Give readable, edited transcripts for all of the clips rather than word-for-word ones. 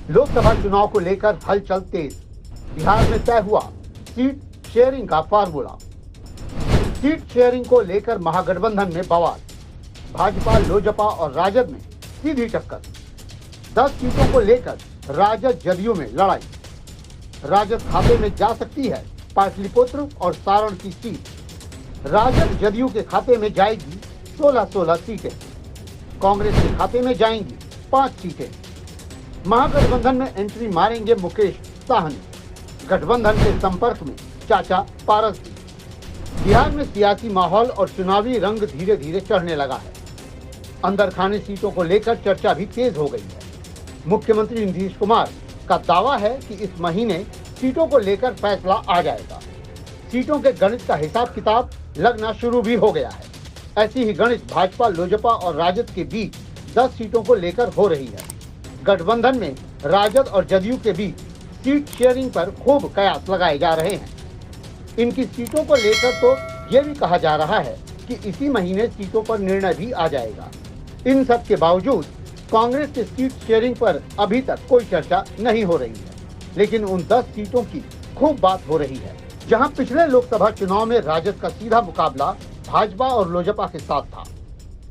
लोकसभा चुनाव को लेकर हलचल तेज। बिहार में तय हुआ सीट शेयरिंग का फार्मूला। सीट शेयरिंग को लेकर महागठबंधन में बवाल। भाजपा, लोजपा और राजद में सीधी टक्कर। 10 सीटों को लेकर राजद जदयू में लड़ाई। राजद खाते में जा सकती है पाटलिपुत्र और सारण की सीट। राजद जदयू के खाते में जाएगी 16-16 सीटें। कांग्रेस के खाते में जाएंगी 5 सीटें। महागठबंधन में एंट्री मारेंगे मुकेश साहनी। गठबंधन के संपर्क में चाचा पारस भी। बिहार में सियासी माहौल और चुनावी रंग धीरे धीरे चढ़ने लगा है। अंदर खाने सीटों को लेकर चर्चा भी तेज हो गई है। मुख्यमंत्री नीतीश कुमार का दावा है कि इस महीने सीटों को लेकर फैसला आ जाएगा। सीटों के गणित का हिसाब किताब लगना शुरू भी हो गया है। ऐसी ही गणित भाजपा, लोजपा और राजद के बीच 10 सीटों को लेकर हो रही है। गठबंधन में राजद और जदयू के बीच सीट शेयरिंग पर खूब कयास लगाए जा रहे हैं। इनकी सीटों को लेकर तो ये भी कहा जा रहा है कि इसी महीने सीटों पर निर्णय भी आ जाएगा। इन सब के बावजूद कांग्रेस के सीट शेयरिंग पर अभी तक कोई चर्चा नहीं हो रही है, लेकिन उन 10 सीटों की खूब बात हो रही है। जहां पिछले लोकसभा चुनाव में राजद का सीधा मुकाबला भाजपा और लोजपा के साथ था।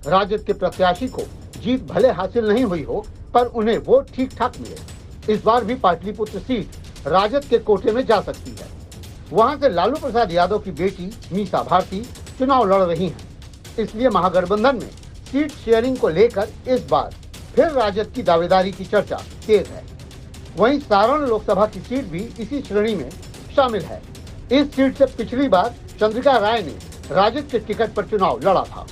राजद के प्रत्याशी को जीत भले हासिल नहीं हुई हो, पर उन्हें वोट ठीक ठाक मिले। इस बार भी पाटलिपुत्र सीट राजद के कोटे में जा सकती है। वहां से लालू प्रसाद यादव की बेटी मीसा भारती चुनाव लड़ रही हैं। इसलिए महागठबंधन में सीट शेयरिंग को लेकर इस बार फिर राजद की दावेदारी की चर्चा तेज है। वहीं सारण लोकसभा की सीट भी इसी श्रेणी में शामिल है। इस सीट से पिछली बार चंद्रिका राय ने राजद के टिकट पर चुनाव लड़ा था।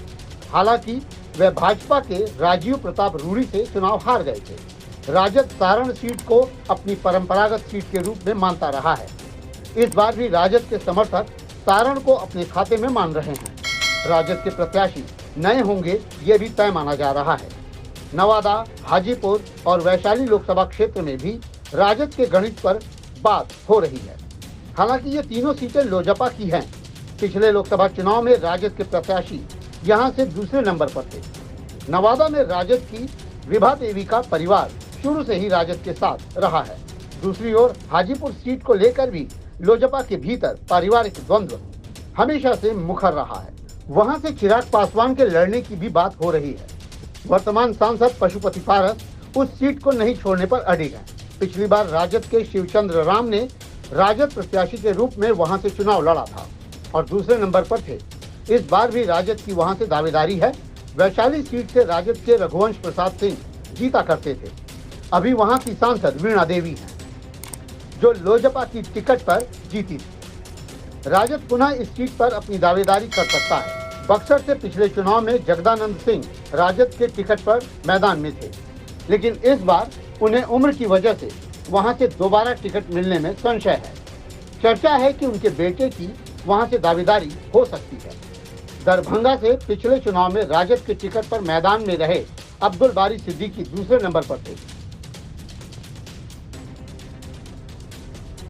हालांकि वह भाजपा के राजीव प्रताप रूडी से चुनाव हार गए थे। राजद सारण सीट को अपनी परंपरागत सीट के रूप में मानता रहा है। इस बार भी राजद के समर्थक सारण को अपने खाते में मान रहे हैं। राजद के प्रत्याशी नए होंगे, ये भी तय माना जा रहा है। नवादा, हाजीपुर और वैशाली लोकसभा क्षेत्र में भी राजद के गणित पर बात हो रही है। हालांकि ये तीनों सीटें लोजपा की हैं। पिछले लोकसभा चुनाव में राजद के प्रत्याशी यहां से दूसरे नंबर पर थे। नवादा में राजद की विभा देवी का परिवार शुरू से ही राजद के साथ रहा है। दूसरी ओर हाजीपुर सीट को लेकर भी लोजपा के भीतर पारिवारिक द्वंद्व हमेशा से मुखर रहा है। वहां से चिराग पासवान के लड़ने की भी बात हो रही है। वर्तमान सांसद पशुपति पारस उस सीट को नहीं छोड़ने पर अड़िग हैं। पिछली बार राजद के शिवचंद्र राम ने राजद प्रत्याशी के रूप में वहां से चुनाव लड़ा था और दूसरे नंबर पर थे। इस बार भी राजद की वहां से दावेदारी है। वैशाली सीट से राजद के रघुवंश प्रसाद सिंह जीता करते थे। अभी वहां की सांसद वीणा देवी हैं, जो लोजपा की टिकट पर जीती थी। राजद पुनः इस सीट पर अपनी दावेदारी कर सकता है। बक्सर से पिछले चुनाव में जगदानंद सिंह राजद के टिकट पर मैदान में थे, लेकिन इस बार उन्हें उम्र की वजह से वहां से दोबारा टिकट मिलने में संशय है। चर्चा है कि उनके बेटे की वहां से दावेदारी हो सकती है। दरभंगा से पिछले चुनाव में राजद के टिकट पर मैदान में रहे अब्दुल बारी सिद्दीकी दूसरे नंबर पर थे।